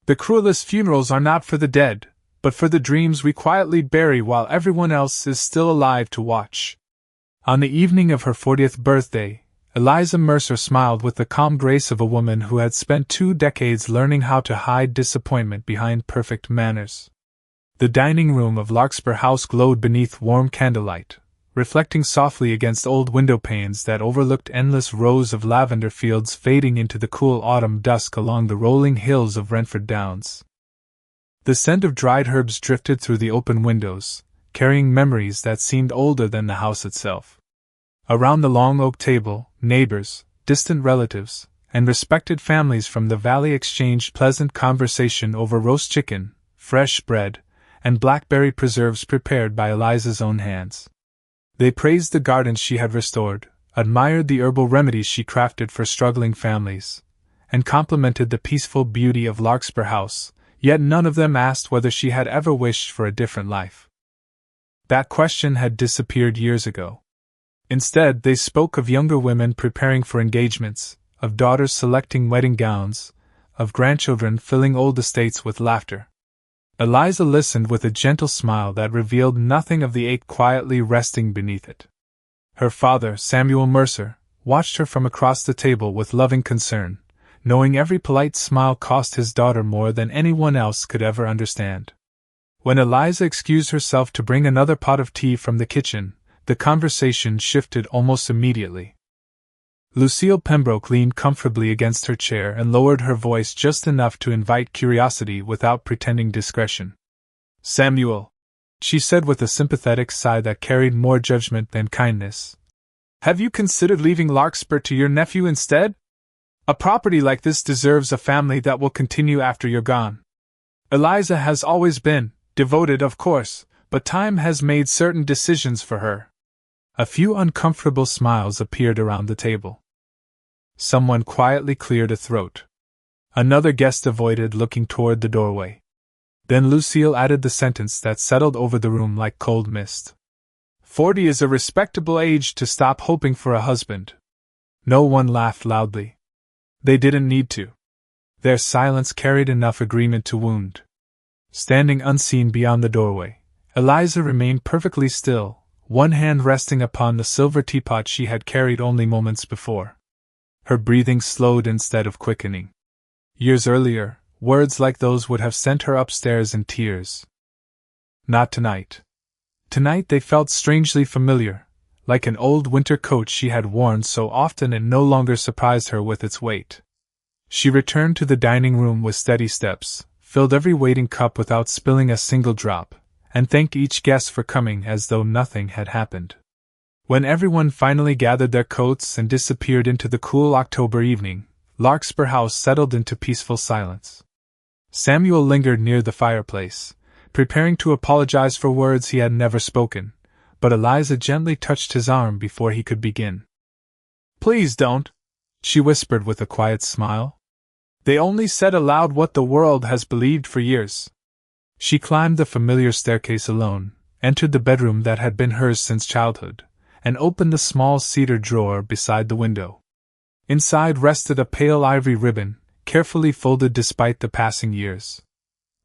The cruelest funerals are not for the dead, but for the dreams we quietly bury while everyone else is still alive to watch. On the evening of her 40th birthday, Eliza Mercer smiled with the calm grace of a woman who had spent 2 decades learning how to hide disappointment behind perfect manners. The dining room of Larkspur House glowed beneath warm candlelight, reflecting softly against old window panes that overlooked endless rows of lavender fields fading into the cool autumn dusk along the rolling hills of Renford Downs. The scent of dried herbs drifted through the open windows, carrying memories that seemed older than the house itself. Around the long oak table, neighbors, distant relatives, and respected families from the valley exchanged pleasant conversation over roast chicken, fresh bread, and blackberry preserves prepared by Eliza's own hands. They praised the gardens she had restored, admired the herbal remedies she crafted for struggling families, and complimented the peaceful beauty of Larkspur House, yet none of them asked whether she had ever wished for a different life. That question had disappeared years ago. Instead, they spoke of younger women preparing for engagements, of daughters selecting wedding gowns, of grandchildren filling old estates with laughter. Eliza listened with a gentle smile that revealed nothing of the ache quietly resting beneath it. Her father, Samuel Mercer, watched her from across the table with loving concern, knowing every polite smile cost his daughter more than anyone else could ever understand. When Eliza excused herself to bring another pot of tea from the kitchen, the conversation shifted almost immediately. Lucille Pembroke leaned comfortably against her chair and lowered her voice just enough to invite curiosity without pretending discretion. "Samuel," she said with a sympathetic sigh that carried more judgment than kindness, "have you considered leaving Larkspur to your nephew instead? A property like this deserves a family that will continue after you're gone. Eliza has always been devoted, of course, but time has made certain decisions for her." A few uncomfortable smiles appeared around the table. Someone quietly cleared a throat. Another guest avoided looking toward the doorway. Then Lucille added the sentence that settled over the room like cold mist. 40 is a respectable age to stop hoping for a husband." No one laughed loudly. They didn't need to. Their silence carried enough agreement to wound. Standing unseen beyond the doorway, Eliza remained perfectly still, one hand resting upon the silver teapot she had carried only moments before. Her breathing slowed instead of quickening. Years earlier, words like those would have sent her upstairs in tears. Not tonight. Tonight they felt strangely familiar, like an old winter coat she had worn so often it no longer surprised her with its weight. She returned to the dining room with steady steps, filled every waiting cup without spilling a single drop, and thanked each guest for coming as though nothing had happened. When everyone finally gathered their coats and disappeared into the cool October evening, Larkspur House settled into peaceful silence. Samuel lingered near the fireplace, preparing to apologize for words he had never spoken, but Eliza gently touched his arm before he could begin. "Please don't," she whispered with a quiet smile. "They only said aloud what the world has believed for years." She climbed the familiar staircase alone, entered the bedroom that had been hers since childhood, and opened the small cedar drawer beside the window. Inside rested a pale ivory ribbon, carefully folded despite the passing years.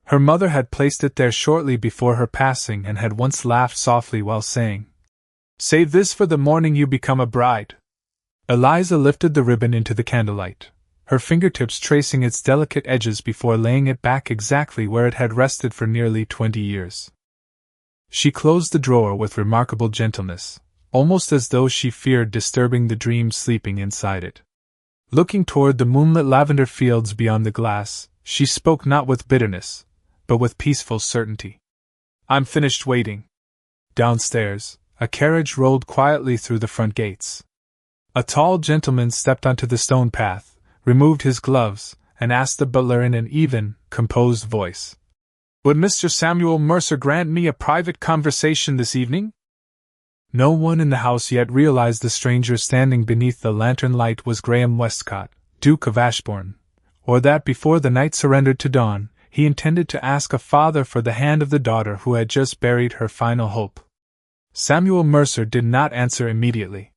Her mother had placed it there shortly before her passing and had once laughed softly while saying, "Save this for the morning you become a bride." Eliza lifted the ribbon into the candlelight, her fingertips tracing its delicate edges before laying it back exactly where it had rested for nearly 20 years. She closed the drawer with remarkable gentleness, almost as though she feared disturbing the dream sleeping inside it. Looking toward the moonlit lavender fields beyond the glass, she spoke not with bitterness, but with peaceful certainty. "I'm finished waiting." Downstairs, a carriage rolled quietly through the front gates. A tall gentleman stepped onto the stone path, removed his gloves, and asked the butler in an even, composed voice, "Would Mr. Samuel Mercer grant me a private conversation this evening?" No one in the house yet realized the stranger standing beneath the lantern light was Graham Westcott, Duke of Ashbourne, or that before the night surrendered to dawn, he intended to ask a father for the hand of the daughter who had just buried her final hope. Samuel Mercer did not answer immediately.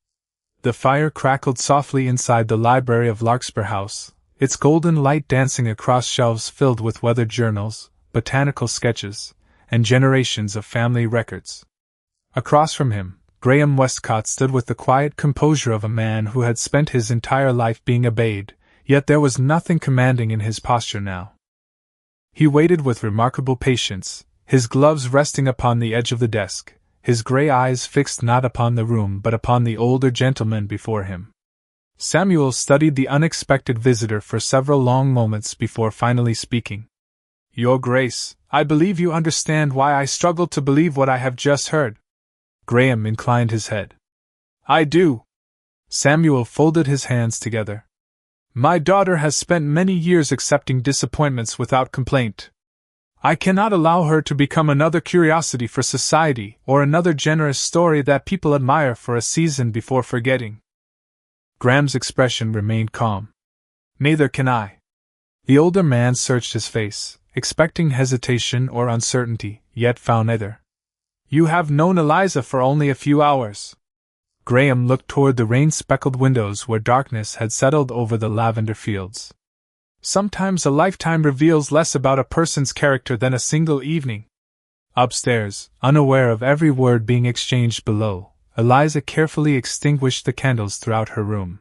The fire crackled softly inside the library of Larkspur House, its golden light dancing across shelves filled with weathered journals, botanical sketches, and generations of family records. Across from him, Graham Westcott stood with the quiet composure of a man who had spent his entire life being obeyed, yet there was nothing commanding in his posture now. He waited with remarkable patience, his gloves resting upon the edge of the desk, his gray eyes fixed not upon the room but upon the older gentleman before him. Samuel studied the unexpected visitor for several long moments before finally speaking. "Your Grace, I believe you understand why I struggle to believe what I have just heard." Graham inclined his head. "I do." Samuel folded his hands together. "My daughter has spent many years accepting disappointments without complaint. I cannot allow her to become another curiosity for society or another generous story that people admire for a season before forgetting." Graham's expression remained calm. "Neither can I." The older man searched his face, expecting hesitation or uncertainty, yet found neither. "You have known Eliza for only a few hours." Graham looked toward the rain-speckled windows where darkness had settled over the lavender fields. "Sometimes a lifetime reveals less about a person's character than a single evening." Upstairs, unaware of every word being exchanged below, Eliza carefully extinguished the candles throughout her room.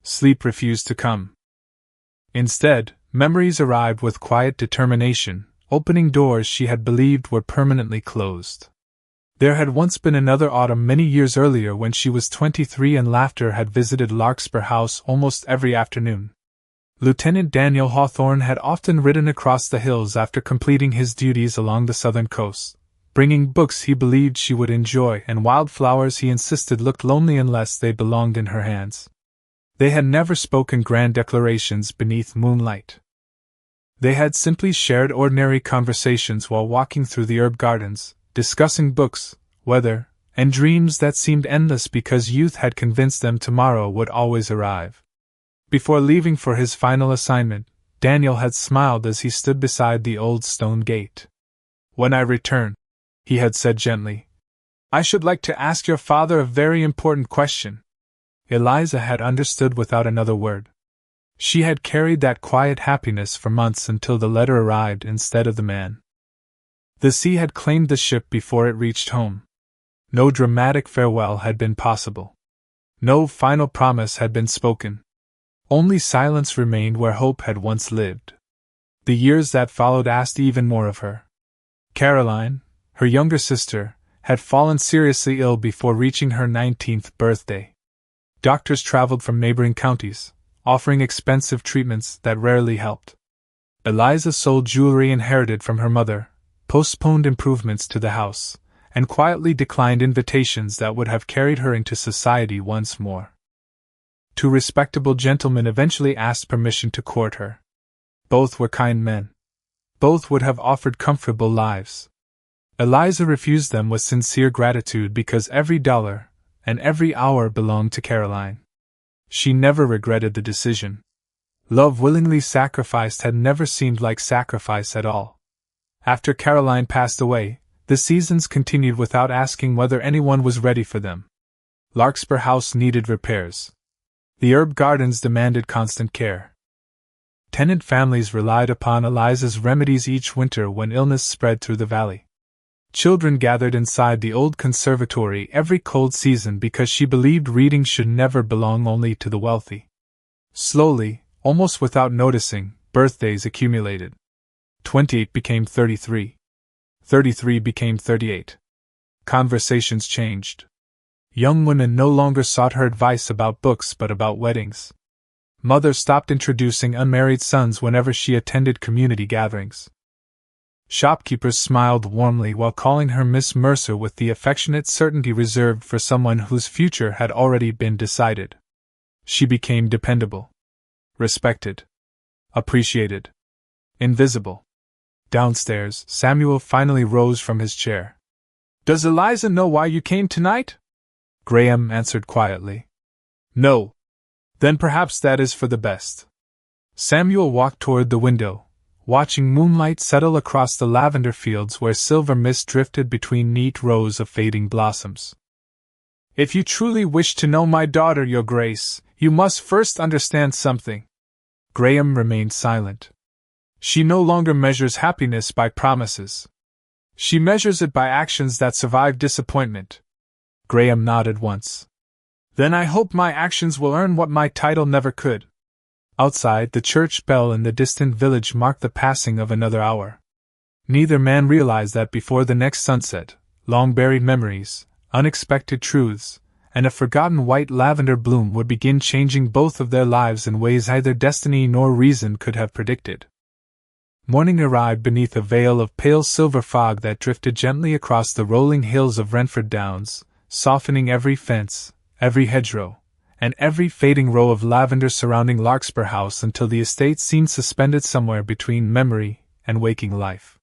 Sleep refused to come. Instead, memories arrived with quiet determination, opening doors she had believed were permanently closed. There had once been another autumn many years earlier when she was 23 and laughter had visited Larkspur House almost every afternoon. Lieutenant Daniel Hawthorne had often ridden across the hills after completing his duties along the southern coast, bringing books he believed she would enjoy and wildflowers he insisted looked lonely unless they belonged in her hands. They had never spoken grand declarations beneath moonlight. They had simply shared ordinary conversations while walking through the herb gardens, discussing books, weather, and dreams that seemed endless because youth had convinced them tomorrow would always arrive. Before leaving for his final assignment, Daniel had smiled as he stood beside the old stone gate. "When I return," he had said gently, "I should like to ask your father a very important question." Eliza had understood without another word. She had carried that quiet happiness for months until the letter arrived instead of the man. The sea had claimed the ship before it reached home. No dramatic farewell had been possible. No final promise had been spoken. Only silence remained where hope had once lived. The years that followed asked even more of her. Caroline, her younger sister, had fallen seriously ill before reaching her 19th birthday. Doctors traveled from neighboring counties, offering expensive treatments that rarely helped. Eliza sold jewelry inherited from her mother, postponed improvements to the house, and quietly declined invitations that would have carried her into society once more. Two respectable gentlemen eventually asked permission to court her. Both were kind men. Both would have offered comfortable lives. Eliza refused them with sincere gratitude because every dollar and every hour belonged to Caroline. She never regretted the decision. Love willingly sacrificed had never seemed like sacrifice at all. After Caroline passed away, the seasons continued without asking whether anyone was ready for them. Larkspur House needed repairs. The herb gardens demanded constant care. Tenant families relied upon Eliza's remedies each winter when illness spread through the valley. Children gathered inside the old conservatory every cold season because she believed reading should never belong only to the wealthy. Slowly, almost without noticing, birthdays accumulated. 28 became 33. 33 became 38. Conversations changed. Young women no longer sought her advice about books but about weddings. Mother stopped introducing unmarried sons whenever she attended community gatherings. Shopkeepers smiled warmly while calling her Miss Mercer with the affectionate certainty reserved for someone whose future had already been decided. She became dependable. Respected. Appreciated. Invisible. Downstairs, Samuel finally rose from his chair. "Does Eliza know why you came tonight?" Graham answered quietly. "No." "Then perhaps that is for the best." Samuel walked toward the window, watching moonlight settle across the lavender fields where silver mist drifted between neat rows of fading blossoms. "If you truly wish to know my daughter, Your Grace, you must first understand something." Graham remained silent. She no longer measures happiness by promises. She measures it by actions that survive disappointment. Graham nodded once. Then I hope my actions will earn what my title never could. Outside, the church bell in the distant village marked the passing of another hour. Neither man realized that before the next sunset, long-buried memories, unexpected truths, and a forgotten white lavender bloom would begin changing both of their lives in ways neither destiny nor reason could have predicted. Morning arrived beneath a veil of pale silver fog that drifted gently across the rolling hills of Renford Downs, softening every fence, every hedgerow, and every fading row of lavender surrounding Larkspur House until the estate seemed suspended somewhere between memory and waking life.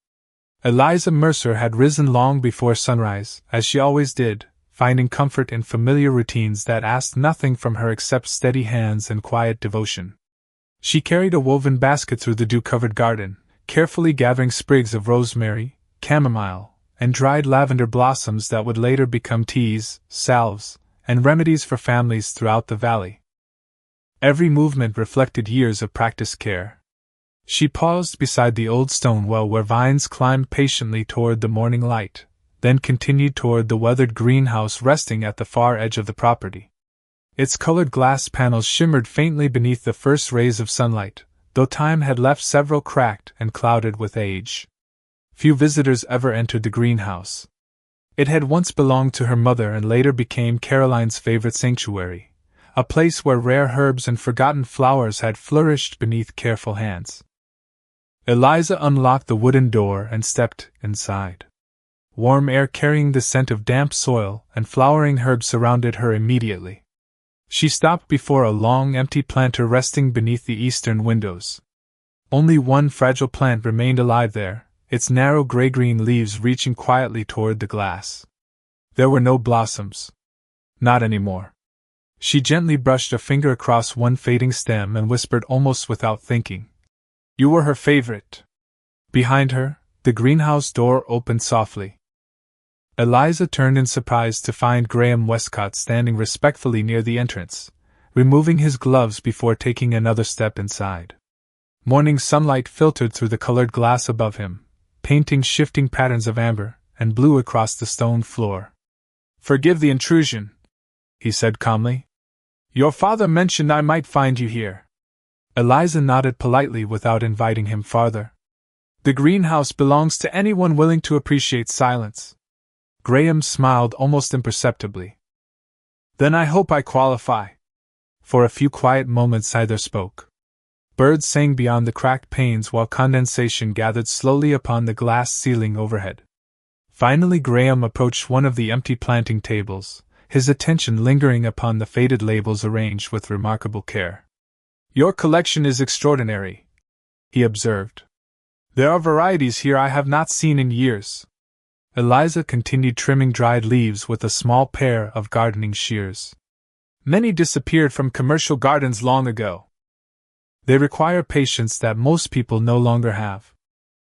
Eliza Mercer had risen long before sunrise, as she always did, finding comfort in familiar routines that asked nothing from her except steady hands and quiet devotion. She carried a woven basket through the dew-covered garden, carefully gathering sprigs of rosemary, chamomile, and dried lavender blossoms that would later become teas, salves, and remedies for families throughout the valley. Every movement reflected years of practiced care. She paused beside the old stone well where vines climbed patiently toward the morning light, then continued toward the weathered greenhouse resting at the far edge of the property. Its colored glass panels shimmered faintly beneath the first rays of sunlight, though time had left several cracked and clouded with age. Few visitors ever entered the greenhouse. It had once belonged to her mother and later became Caroline's favorite sanctuary, a place where rare herbs and forgotten flowers had flourished beneath careful hands. Eliza unlocked the wooden door and stepped inside. Warm air carrying the scent of damp soil and flowering herbs surrounded her immediately. She stopped before a long empty planter resting beneath the eastern windows. Only one fragile plant remained alive there, its narrow gray-green leaves reaching quietly toward the glass. There were no blossoms. Not anymore. She gently brushed a finger across one fading stem and whispered almost without thinking, "You were her favorite." Behind her, the greenhouse door opened softly. Eliza turned in surprise to find Graham Westcott standing respectfully near the entrance, removing his gloves before taking another step inside. Morning sunlight filtered through the colored glass above him, painting shifting patterns of amber and blue across the stone floor. "Forgive the intrusion," he said calmly. "Your father mentioned I might find you here." Eliza nodded politely without inviting him farther. "The greenhouse belongs to anyone willing to appreciate silence." Graham smiled almost imperceptibly. "Then I hope I qualify." For a few quiet moments neither spoke. Birds sang beyond the cracked panes while condensation gathered slowly upon the glass ceiling overhead. Finally Graham approached one of the empty planting tables, his attention lingering upon the faded labels arranged with remarkable care. "Your collection is extraordinary," he observed. "There are varieties here I have not seen in years." Eliza continued trimming dried leaves with a small pair of gardening shears. "Many disappeared from commercial gardens long ago. They require patience that most people no longer have."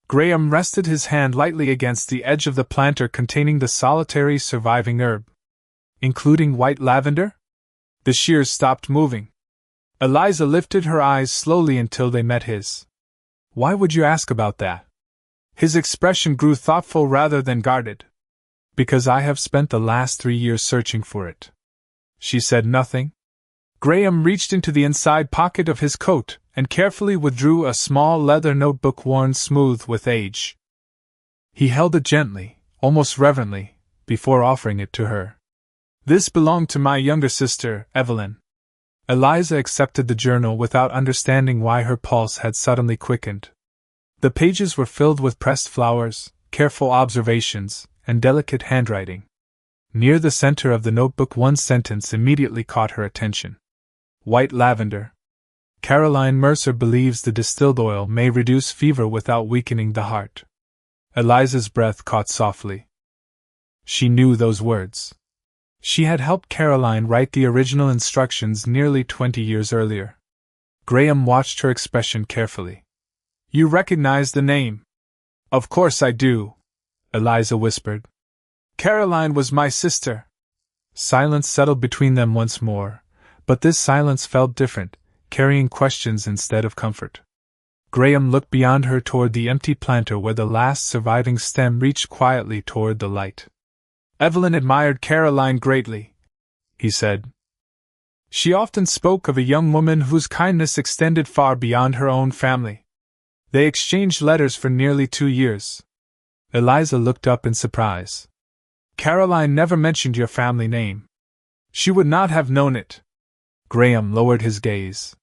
Graham rested his hand lightly against the edge of the planter containing the solitary surviving herb. "Including white lavender?" The shears stopped moving. Eliza lifted her eyes slowly until they met his. "Why would you ask about that?" His expression grew thoughtful rather than guarded. "Because I have spent the last 3 years searching for it." She said nothing. Graham reached into the inside pocket of his coat and carefully withdrew a small leather notebook worn smooth with age. He held it gently, almost reverently, before offering it to her. "This belonged to my younger sister, Evelyn." Eliza accepted the journal without understanding why her pulse had suddenly quickened. The pages were filled with pressed flowers, careful observations, and delicate handwriting. Near the center of the notebook one sentence immediately caught her attention. "White lavender. Caroline Mercer believes the distilled oil may reduce fever without weakening the heart." Eliza's breath caught softly. She knew those words. She had helped Caroline write the original instructions nearly 20 years earlier. Graham watched her expression carefully. "You recognize the name?" "Of course I do," Eliza whispered. "Caroline was my sister." Silence settled between them once more, but this silence felt different, carrying questions instead of comfort. Graham looked beyond her toward the empty planter where the last surviving stem reached quietly toward the light. Evelyn admired Caroline greatly, he said. She often spoke of a young woman whose kindness extended far beyond her own family. They exchanged letters for nearly 2 years. Eliza looked up in surprise. Caroline never mentioned your family name. She would not have known it. Graham lowered his gaze.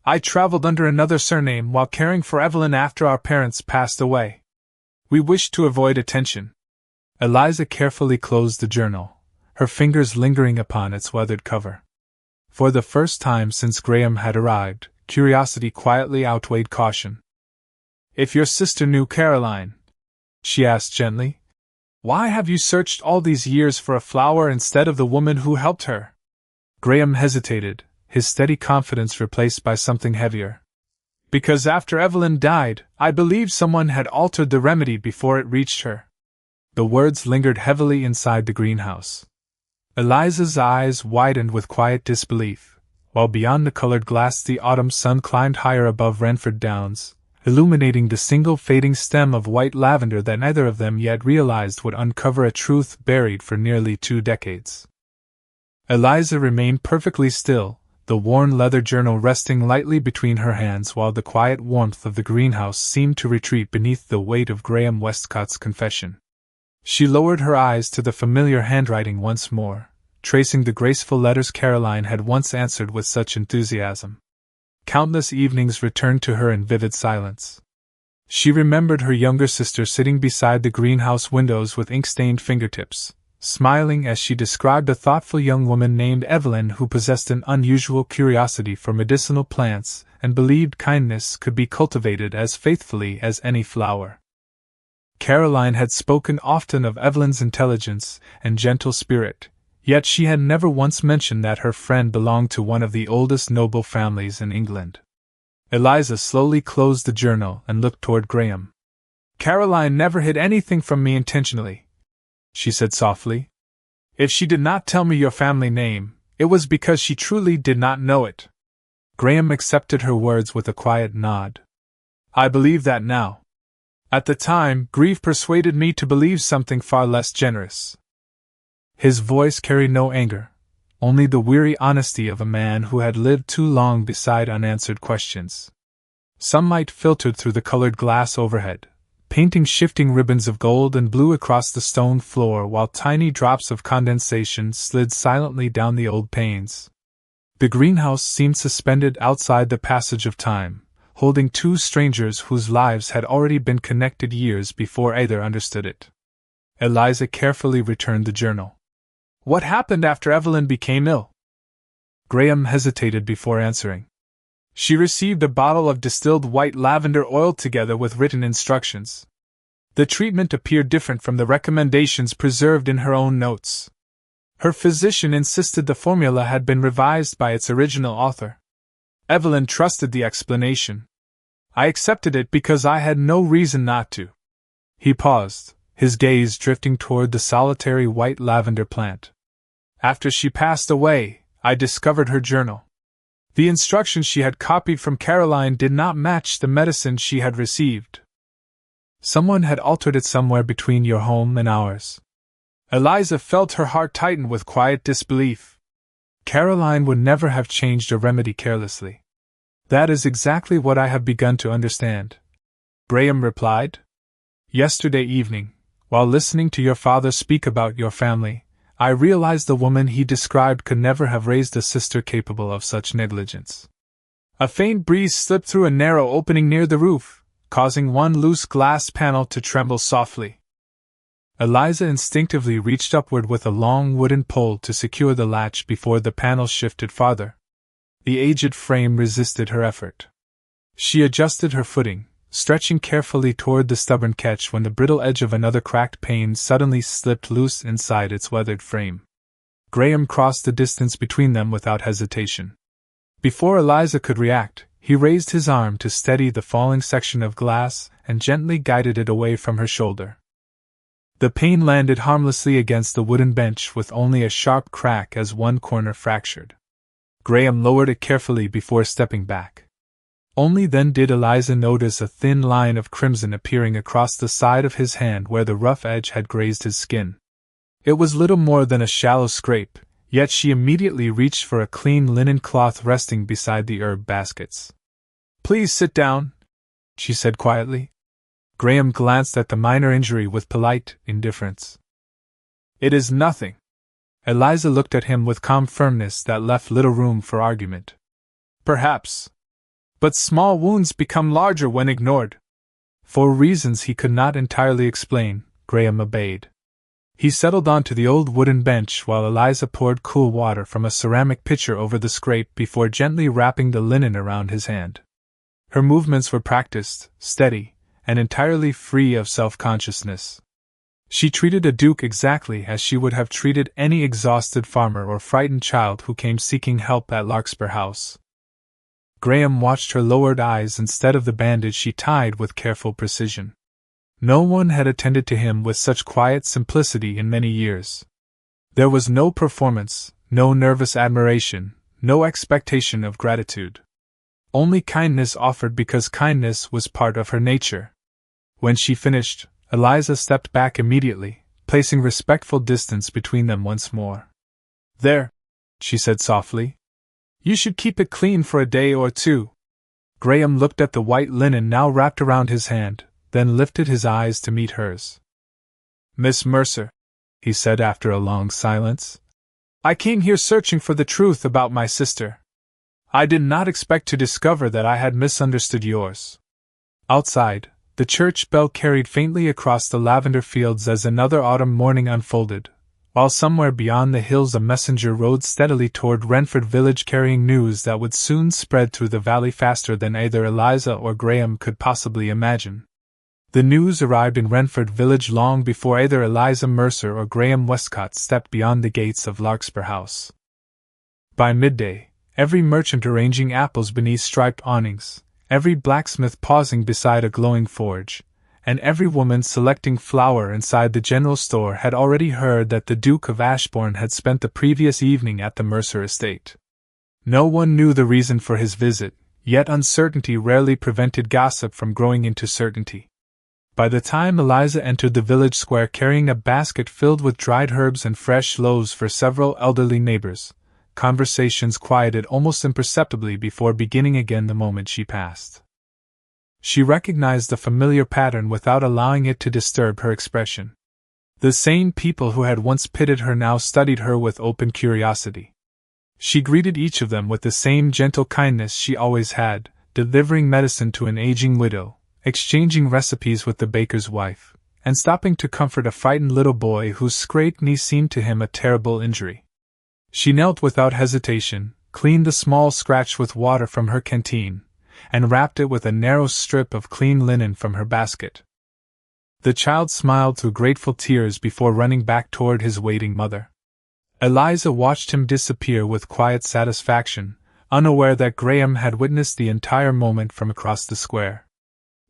I traveled under another surname while caring for Evelyn after our parents passed away. We wished to avoid attention. Eliza carefully closed the journal, her fingers lingering upon its weathered cover. For the first time since Graham had arrived, curiosity quietly outweighed caution. If your sister knew Caroline, she asked gently, why have you searched all these years for a flower instead of the woman who helped her? Graham hesitated, his steady confidence replaced by something heavier. Because after Evelyn died, I believed someone had altered the remedy before it reached her. The words lingered heavily inside the greenhouse. Eliza's eyes widened with quiet disbelief, while beyond the colored glass the autumn sun climbed higher above Renford Downs, illuminating the single fading stem of white lavender that neither of them yet realized would uncover a truth buried for nearly 2 decades. Eliza remained perfectly still, the worn leather journal resting lightly between her hands while the quiet warmth of the greenhouse seemed to retreat beneath the weight of Graham Westcott's confession. She lowered her eyes to the familiar handwriting once more, tracing the graceful letters Caroline had once answered with such enthusiasm. Countless evenings returned to her in vivid silence. She remembered her younger sister sitting beside the greenhouse windows with ink-stained fingertips, smiling as she described a thoughtful young woman named Evelyn who possessed an unusual curiosity for medicinal plants and believed kindness could be cultivated as faithfully as any flower. Caroline had spoken often of Evelyn's intelligence and gentle spirit, yet she had never once mentioned that her friend belonged to one of the oldest noble families in England. Eliza slowly closed the journal and looked toward Graham. Caroline never hid anything from me intentionally, she said softly. If she did not tell me your family name, it was because she truly did not know it. Graham accepted her words with a quiet nod. I believe that now. At the time, grief persuaded me to believe something far less generous. His voice carried no anger, only the weary honesty of a man who had lived too long beside unanswered questions. Sunlight filtered through the colored glass overhead, painting shifting ribbons of gold and blue across the stone floor while tiny drops of condensation slid silently down the old panes. The greenhouse seemed suspended outside the passage of time, holding 2 strangers whose lives had already been connected years before either understood it. Eliza carefully returned the journal. What happened after Evelyn became ill? Graham hesitated before answering. She received a bottle of distilled white lavender oil together with written instructions. The treatment appeared different from the recommendations preserved in her own notes. Her physician insisted the formula had been revised by its original author. Evelyn trusted the explanation. I accepted it because I had no reason not to. He paused, his gaze drifting toward the solitary white lavender plant. After she passed away, I discovered her journal. The instructions she had copied from Caroline did not match the medicine she had received. Someone had altered it somewhere between your home and ours. Eliza felt her heart tighten with quiet disbelief. Caroline would never have changed a remedy carelessly. That is exactly what I have begun to understand, Graham replied. Yesterday evening, while listening to your father speak about your family, I realized the woman he described could never have raised a sister capable of such negligence. A faint breeze slipped through a narrow opening near the roof, causing one loose glass panel to tremble softly. Eliza instinctively reached upward with a long wooden pole to secure the latch before the panel shifted farther. The aged frame resisted her effort. She adjusted her footing, stretching carefully toward the stubborn catch when the brittle edge of another cracked pane suddenly slipped loose inside its weathered frame. Graham crossed the distance between them without hesitation. Before Eliza could react, he raised his arm to steady the falling section of glass and gently guided it away from her shoulder. The pane landed harmlessly against the wooden bench with only a sharp crack as one corner fractured. Graham lowered it carefully before stepping back. Only then did Eliza notice a thin line of crimson appearing across the side of his hand where the rough edge had grazed his skin. It was little more than a shallow scrape, yet she immediately reached for a clean linen cloth resting beside the herb baskets. "Please sit down," she said quietly. Graham glanced at the minor injury with polite indifference. "It is nothing." Eliza looked at him with calm firmness that left little room for argument. "Perhaps. But small wounds become larger when ignored." For reasons he could not entirely explain, Graham obeyed. He settled onto the old wooden bench while Eliza poured cool water from a ceramic pitcher over the scrape before gently wrapping the linen around his hand. Her movements were practiced, steady, and entirely free of self-consciousness. She treated a duke exactly as she would have treated any exhausted farmer or frightened child who came seeking help at Larkspur House. Graham watched her lowered eyes instead of the bandage she tied with careful precision. No one had attended to him with such quiet simplicity in many years. There was no performance, no nervous admiration, no expectation of gratitude. Only kindness offered because kindness was part of her nature. When she finished, Eliza stepped back immediately, placing respectful distance between them once more. "There," she said softly. "You should keep it clean for a day or two." Graham looked at the white linen now wrapped around his hand, then lifted his eyes to meet hers. "Miss Mercer," he said after a long silence, "I came here searching for the truth about my sister. I did not expect to discover that I had misunderstood yours." Outside, the church bell carried faintly across the lavender fields as another autumn morning unfolded, while somewhere beyond the hills a messenger rode steadily toward Renford village carrying news that would soon spread through the valley faster than either Eliza or Graham could possibly imagine. The news arrived in Renford village long before either Eliza Mercer or Graham Westcott stepped beyond the gates of Larkspur House. By midday, every merchant arranging apples beneath striped awnings, every blacksmith pausing beside a glowing forge, and every woman selecting flour inside the general store had already heard that the Duke of Ashbourne had spent the previous evening at the Mercer estate. No one knew the reason for his visit, yet uncertainty rarely prevented gossip from growing into certainty. By the time Eliza entered the village square carrying a basket filled with dried herbs and fresh loaves for several elderly neighbors, conversations quieted almost imperceptibly before beginning again the moment she passed. She recognized the familiar pattern without allowing it to disturb her expression. The same people who had once pitied her now studied her with open curiosity. She greeted each of them with the same gentle kindness she always had, delivering medicine to an aging widow, exchanging recipes with the baker's wife, and stopping to comfort a frightened little boy whose scraped knee seemed to him a terrible injury. She knelt without hesitation, cleaned the small scratch with water from her canteen, and wrapped it with a narrow strip of clean linen from her basket. The child smiled through grateful tears before running back toward his waiting mother. Eliza watched him disappear with quiet satisfaction, unaware that Graham had witnessed the entire moment from across the square.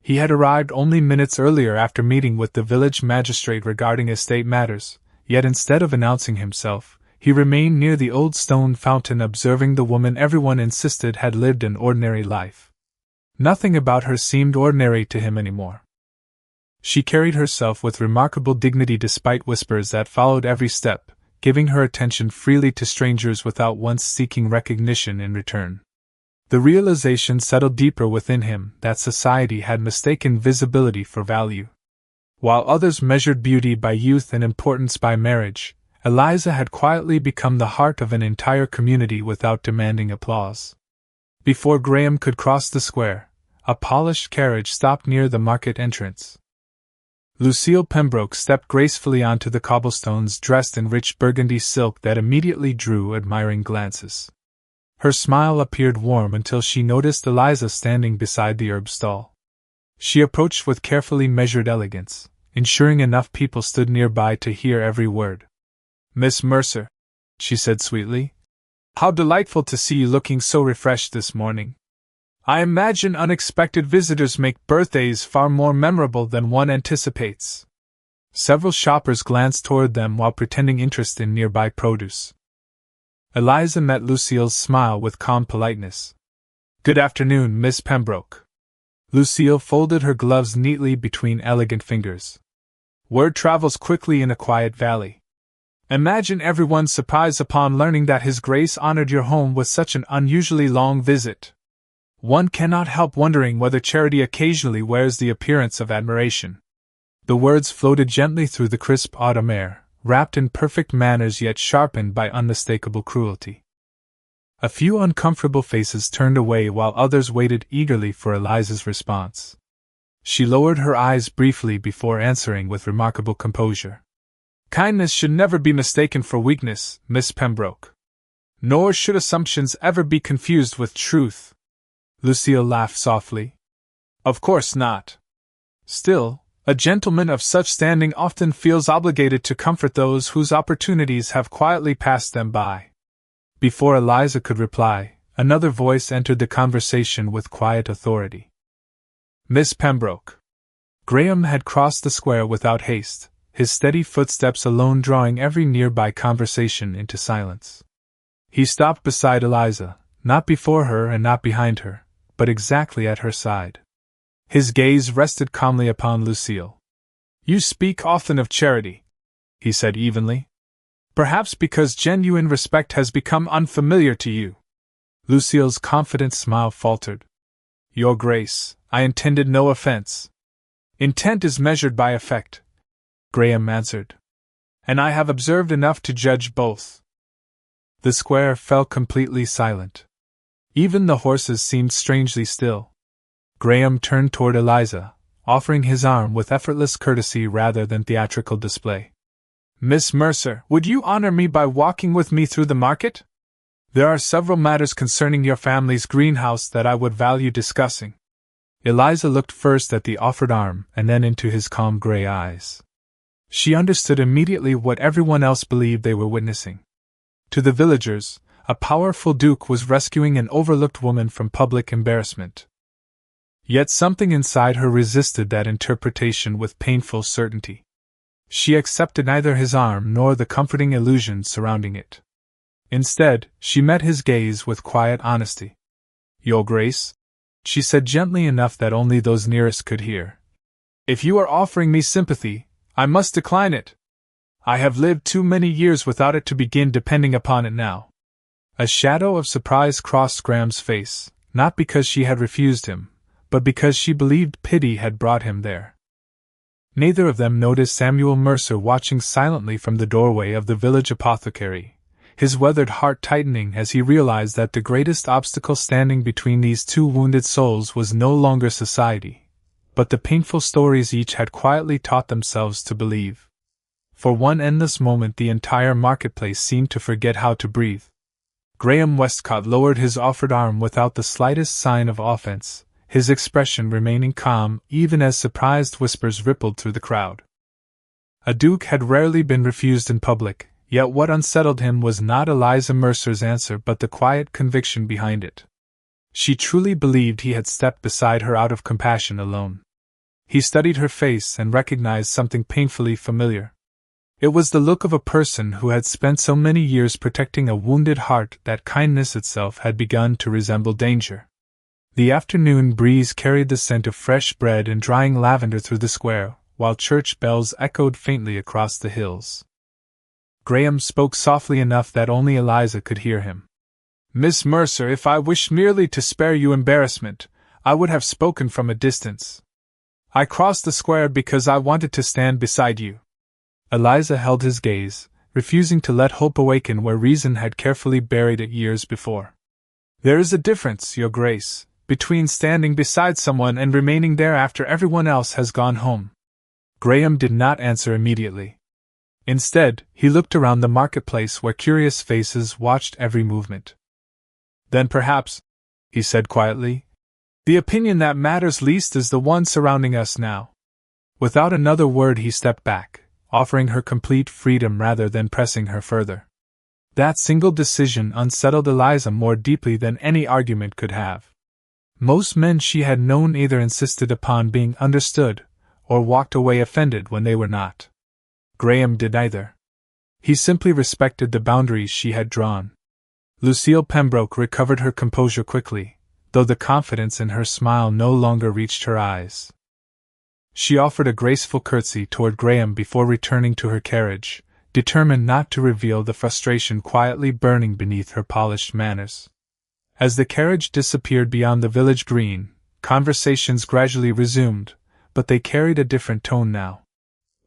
He had arrived only minutes earlier after meeting with the village magistrate regarding estate matters, yet instead of announcing himself, he remained near the old stone fountain observing the woman everyone insisted had lived an ordinary life. Nothing about her seemed ordinary to him anymore. She carried herself with remarkable dignity despite whispers that followed every step, giving her attention freely to strangers without once seeking recognition in return. The realization settled deeper within him that society had mistaken visibility for value. While others measured beauty by youth and importance by marriage, Eliza had quietly become the heart of an entire community without demanding applause. Before Graham could cross the square, a polished carriage stopped near the market entrance. Lucille Pembroke stepped gracefully onto the cobblestones dressed in rich burgundy silk that immediately drew admiring glances. Her smile appeared warm until she noticed Eliza standing beside the herb stall. She approached with carefully measured elegance, ensuring enough people stood nearby to hear every word. "Miss Mercer," she said sweetly, "how delightful to see you looking so refreshed this morning. I imagine unexpected visitors make birthdays far more memorable than one anticipates." Several shoppers glanced toward them while pretending interest in nearby produce. Eliza met Lucille's smile with calm politeness. "Good afternoon, Miss Pembroke." Lucille folded her gloves neatly between elegant fingers. "Word travels quickly in a quiet valley. Imagine everyone's surprise upon learning that His Grace honored your home with such an unusually long visit. One cannot help wondering whether charity occasionally wears the appearance of admiration." The words floated gently through the crisp autumn air, wrapped in perfect manners yet sharpened by unmistakable cruelty. A few uncomfortable faces turned away while others waited eagerly for Eliza's response. She lowered her eyes briefly before answering with remarkable composure. "Kindness should never be mistaken for weakness, Miss Pembroke. Nor should assumptions ever be confused with truth." Lucille laughed softly. "Of course not. Still, a gentleman of such standing often feels obligated to comfort those whose opportunities have quietly passed them by." Before Eliza could reply, another voice entered the conversation with quiet authority. "Miss Pembroke." Graham had crossed the square without haste, his steady footsteps alone drawing every nearby conversation into silence. He stopped beside Eliza, not before her and not behind her, but exactly at her side. His gaze rested calmly upon Lucille. "You speak often of charity," he said evenly. "Perhaps because genuine respect has become unfamiliar to you." Lucille's confident smile faltered. "Your Grace, I intended no offense." "Intent is measured by effect," Graham answered. "And I have observed enough to judge both." The square fell completely silent. Even the horses seemed strangely still. Graham turned toward Eliza, offering his arm with effortless courtesy rather than theatrical display. "Miss Mercer, would you honor me by walking with me through the market? There are several matters concerning your family's greenhouse that I would value discussing." Eliza looked first at the offered arm and then into his calm gray eyes. She understood immediately what everyone else believed they were witnessing. To the villagers, a powerful duke was rescuing an overlooked woman from public embarrassment. Yet something inside her resisted that interpretation with painful certainty. She accepted neither his arm nor the comforting illusions surrounding it. Instead, she met his gaze with quiet honesty. "Your Grace," she said gently enough that only those nearest could hear, "if you are offering me sympathy, I must decline it. I have lived too many years without it to begin depending upon it now." A shadow of surprise crossed Graham's face, not because she had refused him, but because she believed pity had brought him there. Neither of them noticed Samuel Mercer watching silently from the doorway of the village apothecary, his weathered heart tightening as he realized that the greatest obstacle standing between these two wounded souls was no longer society, but the painful stories each had quietly taught themselves to believe. For one endless moment the entire marketplace seemed to forget how to breathe. Graham Westcott lowered his offered arm without the slightest sign of offense, his expression remaining calm even as surprised whispers rippled through the crowd. A duke had rarely been refused in public, yet what unsettled him was not Eliza Mercer's answer but the quiet conviction behind it. She truly believed he had stepped beside her out of compassion alone. He studied her face and recognized something painfully familiar. It was the look of a person who had spent so many years protecting a wounded heart that kindness itself had begun to resemble danger. The afternoon breeze carried the scent of fresh bread and drying lavender through the square, while church bells echoed faintly across the hills. Graham spoke softly enough that only Eliza could hear him. "Miss Mercer, if I wished merely to spare you embarrassment, I would have spoken from a distance. I crossed the square because I wanted to stand beside you." Eliza held his gaze, refusing to let hope awaken where reason had carefully buried it years before. "There is a difference, Your Grace, between standing beside someone and remaining there after everyone else has gone home." Graham did not answer immediately. Instead, he looked around the marketplace where curious faces watched every movement. "Then perhaps," he said quietly, "the opinion that matters least is the one surrounding us now." Without another word he stepped back, offering her complete freedom rather than pressing her further. That single decision unsettled Eliza more deeply than any argument could have. Most men she had known either insisted upon being understood, or walked away offended when they were not. Graham did neither. He simply respected the boundaries she had drawn. Lucille Pembroke recovered her composure quickly, though the confidence in her smile no longer reached her eyes. She offered a graceful curtsy toward Graham before returning to her carriage, determined not to reveal the frustration quietly burning beneath her polished manners. As the carriage disappeared beyond the village green, conversations gradually resumed, but they carried a different tone now.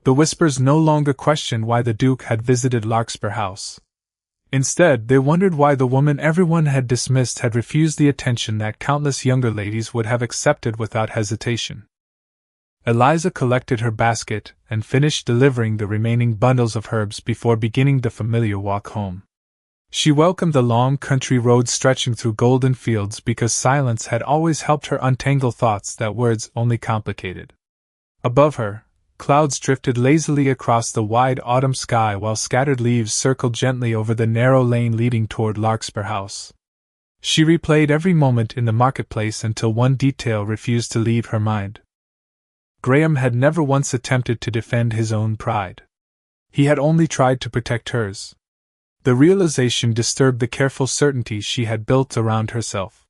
The whispers no longer questioned why the Duke had visited Larkspur House. Instead, they wondered why the woman everyone had dismissed had refused the attention that countless younger ladies would have accepted without hesitation. Eliza collected her basket and finished delivering the remaining bundles of herbs before beginning the familiar walk home. She welcomed the long country road stretching through golden fields because silence had always helped her untangle thoughts that words only complicated. Above her, clouds drifted lazily across the wide autumn sky while scattered leaves circled gently over the narrow lane leading toward Larkspur House. She replayed every moment in the marketplace until one detail refused to leave her mind. Graham had never once attempted to defend his own pride. He had only tried to protect hers. The realization disturbed the careful certainty she had built around herself.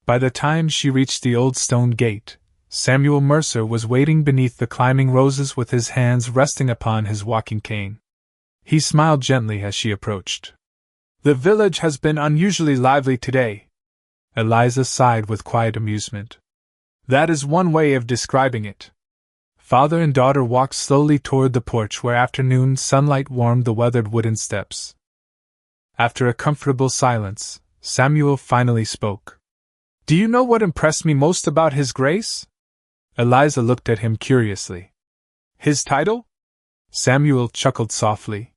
By the time she reached the old stone gate, Samuel Mercer was waiting beneath the climbing roses with his hands resting upon his walking cane. He smiled gently as she approached. "The village has been unusually lively today." Eliza sighed with quiet amusement. "That is one way of describing it." Father and daughter walked slowly toward the porch where afternoon sunlight warmed the weathered wooden steps. After a comfortable silence, Samuel finally spoke. "Do you know what impressed me most about His Grace?" Eliza looked at him curiously. "His title?" Samuel chuckled softly.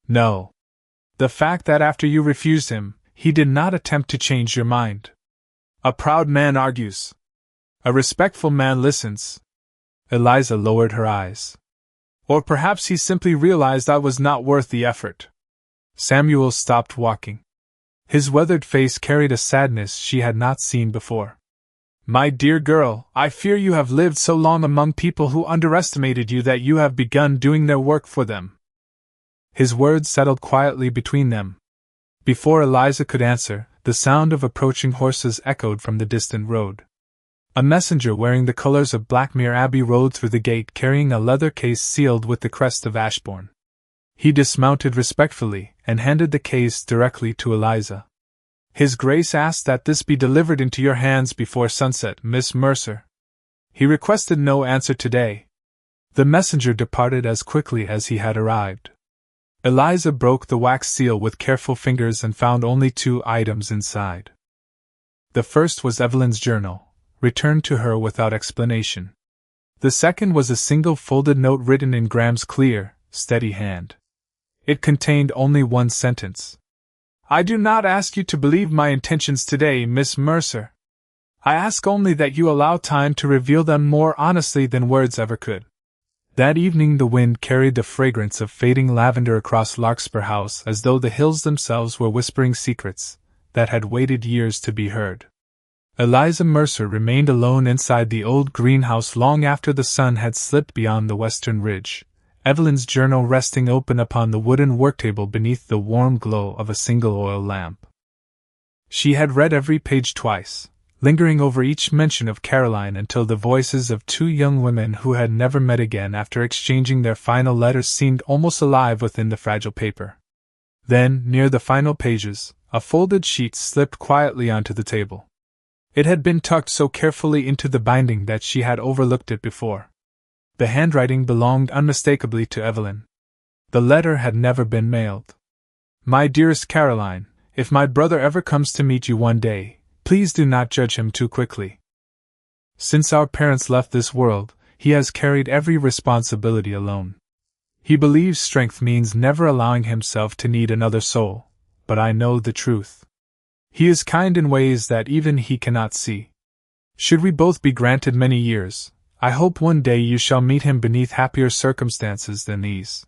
"No. The fact that after you refused him, he did not attempt to change your mind. A proud man argues. A respectful man listens." Eliza lowered her eyes. "Or perhaps he simply realized I was not worth the effort." Samuel stopped walking. His weathered face carried a sadness she had not seen before. "My dear girl, I fear you have lived so long among people who underestimated you that you have begun doing their work for them." His words settled quietly between them. Before Eliza could answer, the sound of approaching horses echoed from the distant road. A messenger wearing the colors of Blackmere Abbey rode through the gate carrying a leather case sealed with the crest of Ashbourne. He dismounted respectfully and handed the case directly to Eliza. "His Grace asked that this be delivered into your hands before sunset, Miss Mercer. He requested no answer today." The messenger departed as quickly as he had arrived. Eliza broke the wax seal with careful fingers and found only 2 items inside. The first was Evelyn's journal, returned to her without explanation. The second was a single folded note written in Graham's clear, steady hand. It contained only one sentence. "I do not ask you to believe my intentions today, Miss Mercer. I ask only that you allow time to reveal them more honestly than words ever could." That evening the wind carried the fragrance of fading lavender across Larkspur House as though the hills themselves were whispering secrets that had waited years to be heard. Eliza Mercer remained alone inside the old greenhouse long after the sun had slipped beyond the western ridge, Evelyn's journal resting open upon the wooden worktable beneath the warm glow of a single oil lamp. She had read every page twice, lingering over each mention of Caroline until the voices of 2 young women who had never met again after exchanging their final letters seemed almost alive within the fragile paper. Then, near the final pages, a folded sheet slipped quietly onto the table. It had been tucked so carefully into the binding that she had overlooked it before. The handwriting belonged unmistakably to Evelyn. The letter had never been mailed. "My dearest Caroline, if my brother ever comes to meet you one day, please do not judge him too quickly. Since our parents left this world, he has carried every responsibility alone. He believes strength means never allowing himself to need another soul, but I know the truth. He is kind in ways that even he cannot see. Should we both be granted many years, I hope one day you shall meet him beneath happier circumstances than these."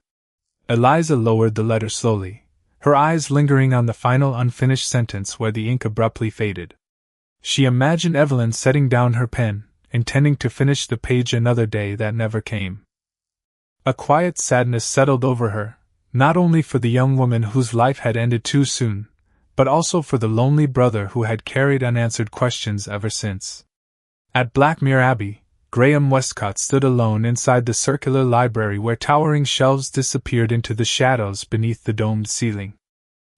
Eliza lowered the letter slowly, her eyes lingering on the final unfinished sentence where the ink abruptly faded. She imagined Evelyn setting down her pen, intending to finish the page another day that never came. A quiet sadness settled over her, not only for the young woman whose life had ended too soon, but also for the lonely brother who had carried unanswered questions ever since. At Blackmere Abbey, Graham Westcott stood alone inside the circular library where towering shelves disappeared into the shadows beneath the domed ceiling.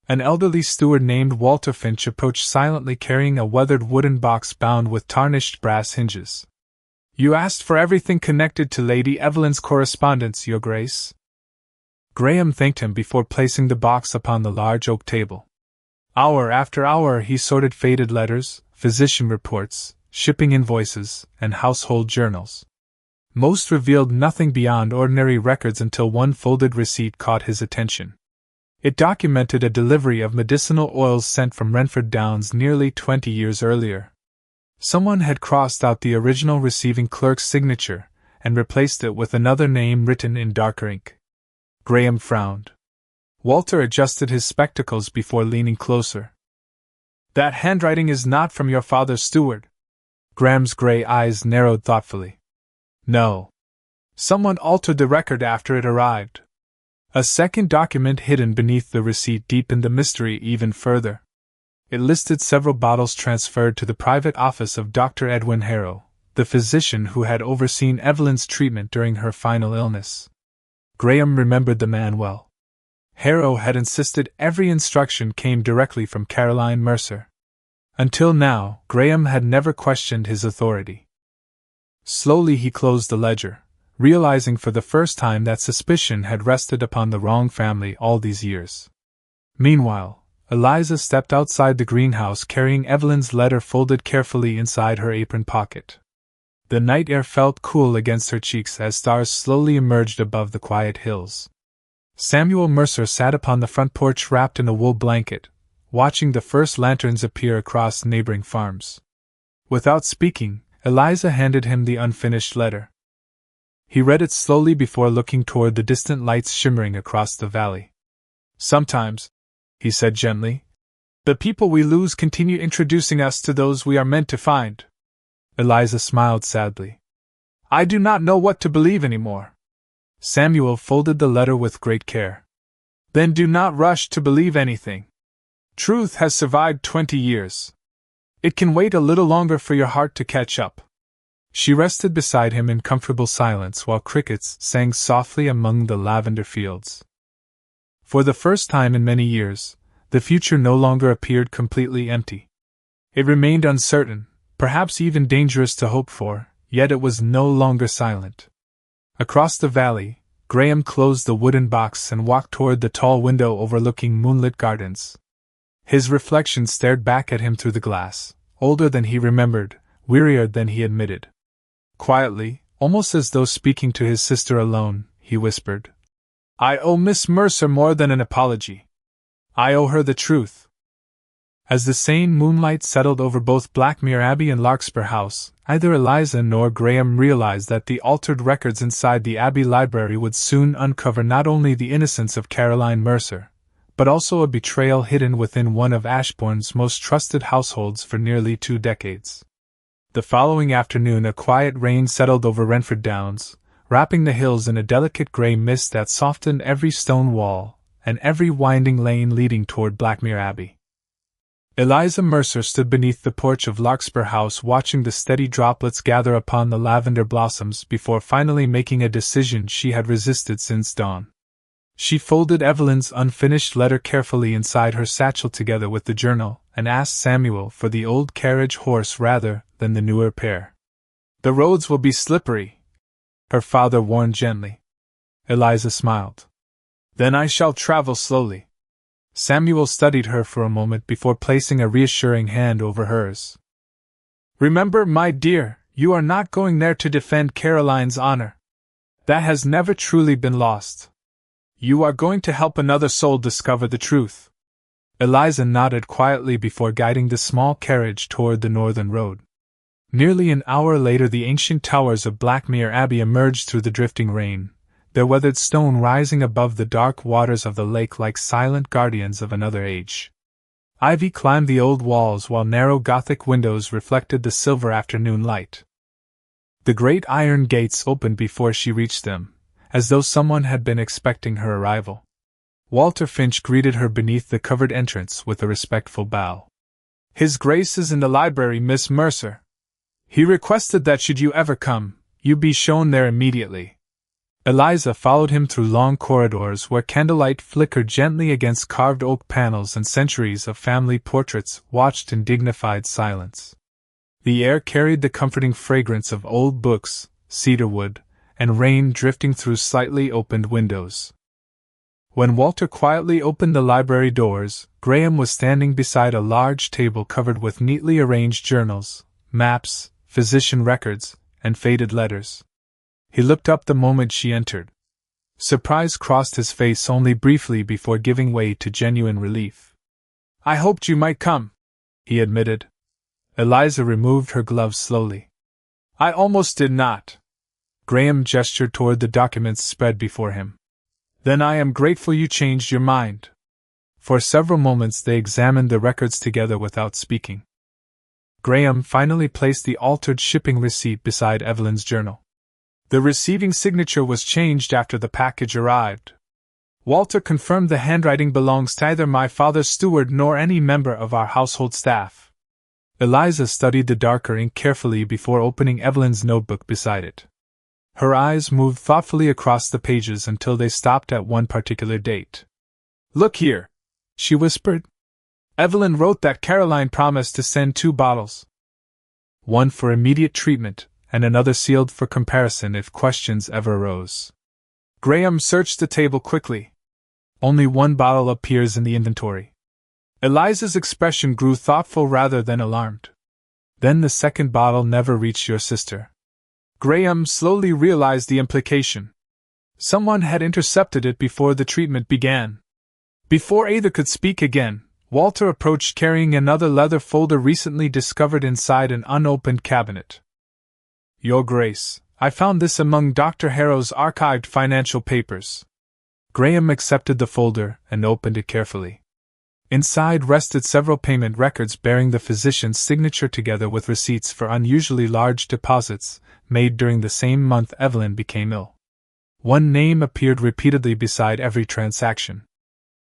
An elderly steward named Walter Finch approached silently carrying a weathered wooden box bound with tarnished brass hinges. "You asked for everything connected to Lady Evelyn's correspondence, Your Grace." Graham thanked him before placing the box upon the large oak table. Hour after hour he sorted faded letters, physician reports, shipping invoices, and household journals. Most revealed nothing beyond ordinary records until one folded receipt caught his attention. It documented a delivery of medicinal oils sent from Renford Downs nearly 20 years earlier. Someone had crossed out the original receiving clerk's signature and replaced it with another name written in darker ink. Graham frowned. Walter adjusted his spectacles before leaning closer. "That handwriting is not from your father's steward." Graham's gray eyes narrowed thoughtfully. "No. Someone altered the record after it arrived." A second document hidden beneath the receipt deepened the mystery even further. It listed several bottles transferred to the private office of Dr. Edwin Harrow, the physician who had overseen Evelyn's treatment during her final illness. Graham remembered the man well. Harrow had insisted every instruction came directly from Caroline Mercer. Until now, Graham had never questioned his authority. Slowly he closed the ledger, realizing for the first time that suspicion had rested upon the wrong family all these years. Meanwhile, Eliza stepped outside the greenhouse carrying Evelyn's letter folded carefully inside her apron pocket. The night air felt cool against her cheeks as stars slowly emerged above the quiet hills. Samuel Mercer sat upon the front porch wrapped in a wool blanket, watching the first lanterns appear across neighboring farms. Without speaking, Eliza handed him the unfinished letter. He read it slowly before looking toward the distant lights shimmering across the valley. "Sometimes," he said gently, "the people we lose continue introducing us to those we are meant to find." Eliza smiled sadly. "I do not know what to believe anymore." Samuel folded the letter with great care. "Then do not rush to believe anything. Truth has survived 20 years. It can wait a little longer for your heart to catch up." She rested beside him in comfortable silence while crickets sang softly among the lavender fields. For the first time in many years, the future no longer appeared completely empty. It remained uncertain, perhaps even dangerous to hope for, yet it was no longer silent. Across the valley, Graham closed the wooden box and walked toward the tall window overlooking moonlit gardens. His reflection stared back at him through the glass, older than he remembered, wearier than he admitted. Quietly, almost as though speaking to his sister alone, he whispered, "I owe Miss Mercer more than an apology. I owe her the truth." As the sane moonlight settled over both Blackmere Abbey and Larkspur House, neither Eliza nor Graham realized that the altered records inside the Abbey library would soon uncover not only the innocence of Caroline Mercer, but also a betrayal hidden within one of Ashbourne's most trusted households for nearly 2 decades. The following afternoon a quiet rain settled over Renford Downs, wrapping the hills in a delicate grey mist that softened every stone wall and every winding lane leading toward Blackmere Abbey. Eliza Mercer stood beneath the porch of Larkspur House watching the steady droplets gather upon the lavender blossoms before finally making a decision she had resisted since dawn. She folded Evelyn's unfinished letter carefully inside her satchel together with the journal and asked Samuel for the old carriage horse rather than the newer pair. "The roads will be slippery," her father warned gently. Eliza smiled. "Then I shall travel slowly." Samuel studied her for a moment before placing a reassuring hand over hers. "Remember, my dear, you are not going there to defend Caroline's honor. That has never truly been lost. You are going to help another soul discover the truth." Eliza nodded quietly before guiding the small carriage toward the northern road. Nearly an hour later the ancient towers of Blackmere Abbey emerged through the drifting rain, their weathered stone rising above the dark waters of the lake like silent guardians of another age. Ivy climbed the old walls while narrow Gothic windows reflected the silver afternoon light. The great iron gates opened before she reached them, as though someone had been expecting her arrival. Walter Finch greeted her beneath the covered entrance with a respectful bow. "His Grace is in the library, Miss Mercer. He requested that should you ever come, you be shown there immediately." Eliza followed him through long corridors where candlelight flickered gently against carved oak panels and centuries of family portraits watched in dignified silence. The air carried the comforting fragrance of old books, cedarwood, and rain drifting through slightly opened windows. When Walter quietly opened the library doors, Graham was standing beside a large table covered with neatly arranged journals, maps, physician records, and faded letters. He looked up the moment she entered. Surprise crossed his face only briefly before giving way to genuine relief. "I hoped you might come," he admitted. Eliza removed her gloves slowly. "I almost did not." Graham gestured toward the documents spread before him. "Then I am grateful you changed your mind." For several moments they examined the records together without speaking. Graham finally placed the altered shipping receipt beside Evelyn's journal. The receiving signature was changed after the package arrived. Walter confirmed the handwriting belongs to neither my father's steward nor any member of our household staff. Eliza studied the darker ink carefully before opening Evelyn's notebook beside it. Her eyes moved thoughtfully across the pages until they stopped at one particular date. "Look here," she whispered. "Evelyn wrote that Caroline promised to send 2 bottles. One for immediate treatment, and another sealed for comparison if questions ever arose." Graham searched the table quickly. "Only 1 bottle appears in the inventory." Eliza's expression grew thoughtful rather than alarmed. "Then the 2nd bottle never reached your sister." Graham slowly realized the implication. Someone had intercepted it before the treatment began. Before either could speak again, Walter approached carrying another leather folder recently discovered inside an unopened cabinet. "Your Grace, I found this among Dr. Harrow's archived financial papers." Graham accepted the folder and opened it carefully. Inside rested several payment records bearing the physician's signature together with receipts for unusually large deposits made during the same month Evelyn became ill. One name appeared repeatedly beside every transaction: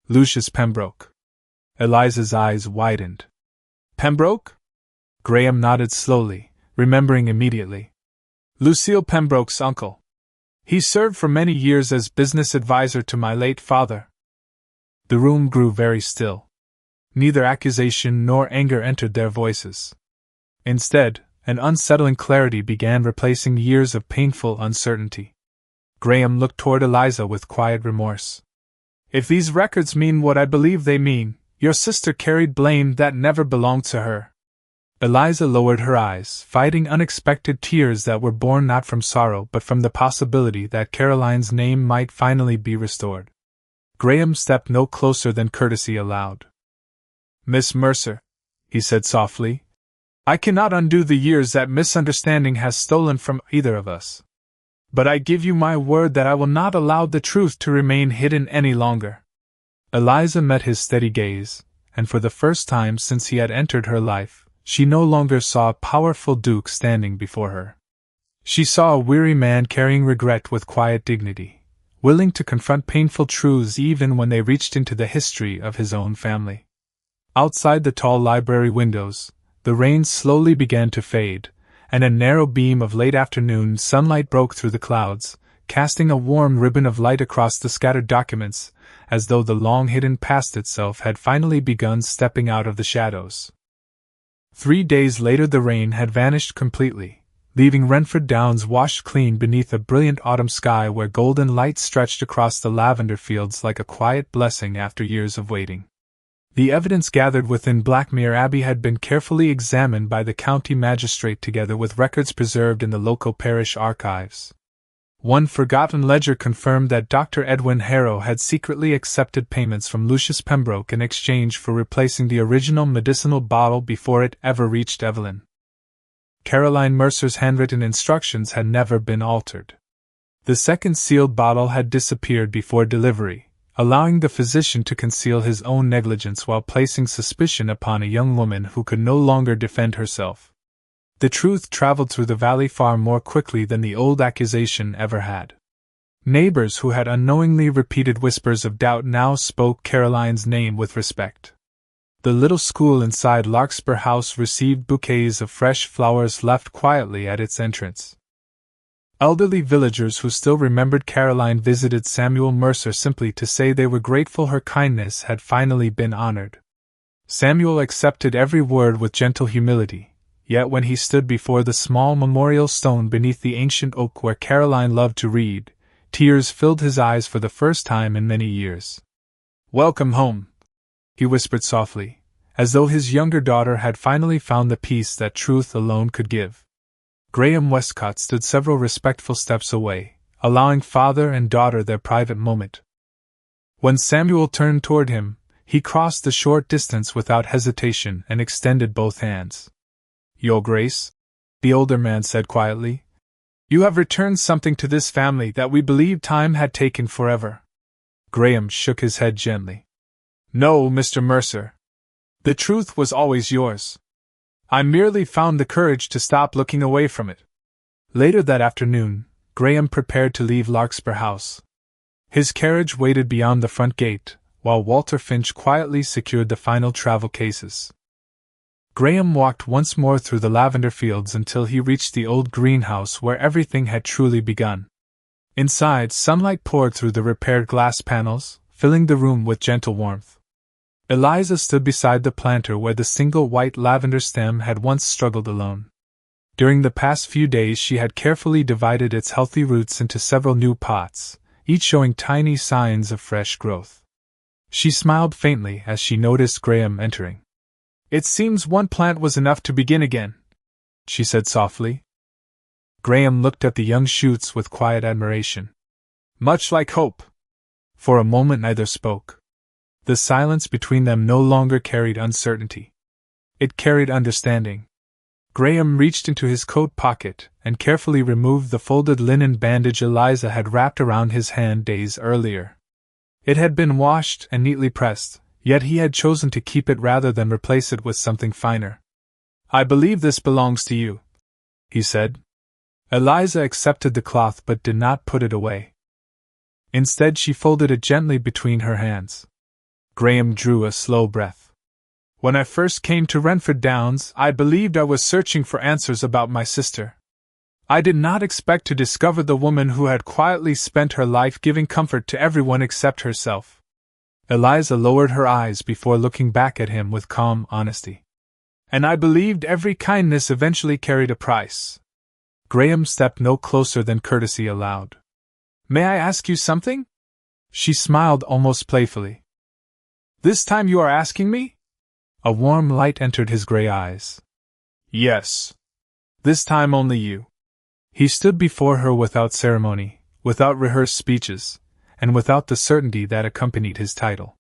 Lucius Pembroke. Eliza's eyes widened. "Pembroke?" Graham nodded slowly, remembering immediately. "Lucille Pembroke's uncle. He served for many years as business advisor to my late father." The room grew very still. Neither accusation nor anger entered their voices. Instead, an unsettling clarity began replacing years of painful uncertainty. Graham looked toward Eliza with quiet remorse. "If these records mean what I believe they mean, your sister carried blame that never belonged to her." Eliza lowered her eyes, fighting unexpected tears that were born not from sorrow but from the possibility that Caroline's name might finally be restored. Graham stepped no closer than courtesy allowed. "Miss Mercer," he said softly, "I cannot undo the years that misunderstanding has stolen from either of us. But I give you my word that I will not allow the truth to remain hidden any longer." Eliza met his steady gaze, and for the first time since he had entered her life, she no longer saw a powerful duke standing before her. She saw a weary man carrying regret with quiet dignity, willing to confront painful truths even when they reached into the history of his own family. Outside the tall library windows, the rain slowly began to fade, and a narrow beam of late afternoon sunlight broke through the clouds, casting a warm ribbon of light across the scattered documents, as though the long-hidden past itself had finally begun stepping out of the shadows. 3 days later the rain had vanished completely, leaving Renford Downs washed clean beneath a brilliant autumn sky where golden light stretched across the lavender fields like a quiet blessing after years of waiting. The evidence gathered within Blackmere Abbey had been carefully examined by the county magistrate together with records preserved in the local parish archives. One forgotten ledger confirmed that Dr. Edwin Harrow had secretly accepted payments from Lucius Pembroke in exchange for replacing the original medicinal bottle before it ever reached Evelyn. Caroline Mercer's handwritten instructions had never been altered. The second sealed bottle had disappeared before delivery, allowing the physician to conceal his own negligence while placing suspicion upon a young woman who could no longer defend herself. The truth traveled through the valley far more quickly than the old accusation ever had. Neighbors who had unknowingly repeated whispers of doubt now spoke Caroline's name with respect. The little school inside Larkspur House received bouquets of fresh flowers left quietly at its entrance. Elderly villagers who still remembered Caroline visited Samuel Mercer simply to say they were grateful her kindness had finally been honored. Samuel accepted every word with gentle humility, yet when he stood before the small memorial stone beneath the ancient oak where Caroline loved to read, tears filled his eyes for the first time in many years. "Welcome home," he whispered softly, as though his younger daughter had finally found the peace that truth alone could give. Graham Westcott stood several respectful steps away, allowing father and daughter their private moment. When Samuel turned toward him, he crossed the short distance without hesitation and extended both hands. "Your Grace," the older man said quietly, "you have returned something to this family that we believed time had taken forever." Graham shook his head gently. "No, Mr. Mercer. The truth was always yours. I merely found the courage to stop looking away from it." Later that afternoon, Graham prepared to leave Larkspur House. His carriage waited beyond the front gate, while Walter Finch quietly secured the final travel cases. Graham walked once more through the lavender fields until he reached the old greenhouse where everything had truly begun. Inside, sunlight poured through the repaired glass panels, filling the room with gentle warmth. Eliza stood beside the planter where the single white lavender stem had once struggled alone. During the past few days she had carefully divided its healthy roots into several new pots, each showing tiny signs of fresh growth. She smiled faintly as she noticed Graham entering. "It seems one plant was enough to begin again," she said softly. Graham looked at the young shoots with quiet admiration. "Much like hope." For a moment neither spoke. The silence between them no longer carried uncertainty. It carried understanding. Graham reached into his coat pocket and carefully removed the folded linen bandage Eliza had wrapped around his hand days earlier. It had been washed and neatly pressed, yet he had chosen to keep it rather than replace it with something finer. "I believe this belongs to you," he said. Eliza accepted the cloth but did not put it away. Instead, she folded it gently between her hands. Graham drew a slow breath. "When I first came to Renford Downs, I believed I was searching for answers about my sister. I did not expect to discover the woman who had quietly spent her life giving comfort to everyone except herself." Eliza lowered her eyes before looking back at him with calm honesty. "And I believed every kindness eventually carried a price." Graham stepped no closer than courtesy allowed. "May I ask you something?" She smiled almost playfully. "This time you are asking me?" A warm light entered his gray eyes. "Yes. This time only you." He stood before her without ceremony, without rehearsed speeches, and without the certainty that accompanied his title.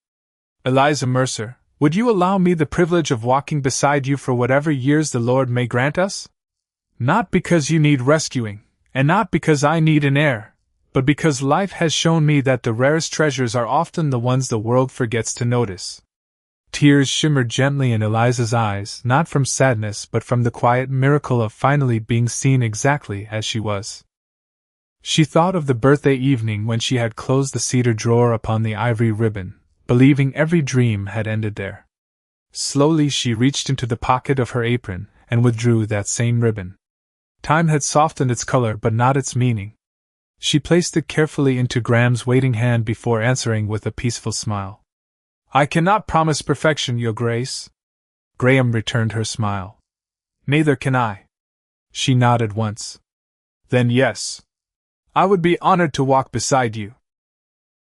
"Eliza Mercer, would you allow me the privilege of walking beside you for whatever years the Lord may grant us? Not because you need rescuing, and not because I need an heir, but because life has shown me that the rarest treasures are often the ones the world forgets to notice." Tears shimmered gently in Eliza's eyes, not from sadness but from the quiet miracle of finally being seen exactly as she was. She thought of the birthday evening when she had closed the cedar drawer upon the ivory ribbon, believing every dream had ended there. Slowly she reached into the pocket of her apron and withdrew that same ribbon. Time had softened its color but not its meaning. She placed it carefully into Graham's waiting hand before answering with a peaceful smile. "I cannot promise perfection, Your Grace." Graham returned her smile. "Neither can I." She nodded once. "Then yes. I would be honored to walk beside you."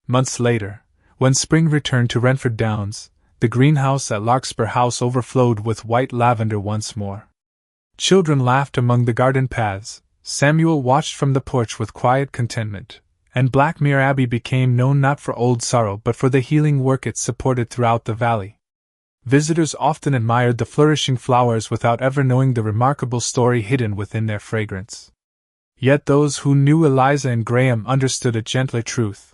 Months later, when spring returned to Renford Downs, the greenhouse at Larkspur House overflowed with white lavender once more. Children laughed among the garden paths, Samuel watched from the porch with quiet contentment, and Blackmere Abbey became known not for old sorrow but for the healing work it supported throughout the valley. Visitors often admired the flourishing flowers without ever knowing the remarkable story hidden within their fragrance. Yet those who knew Eliza and Graham understood a gentler truth.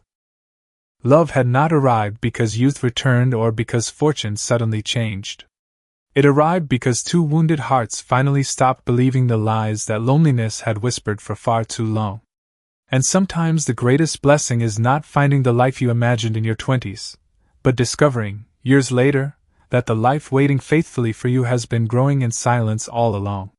Love had not arrived because youth returned or because fortune suddenly changed. It arrived because two wounded hearts finally stopped believing the lies that loneliness had whispered for far too long. And sometimes the greatest blessing is not finding the life you imagined in your 20s, but discovering, years later, that the life waiting faithfully for you has been growing in silence all along.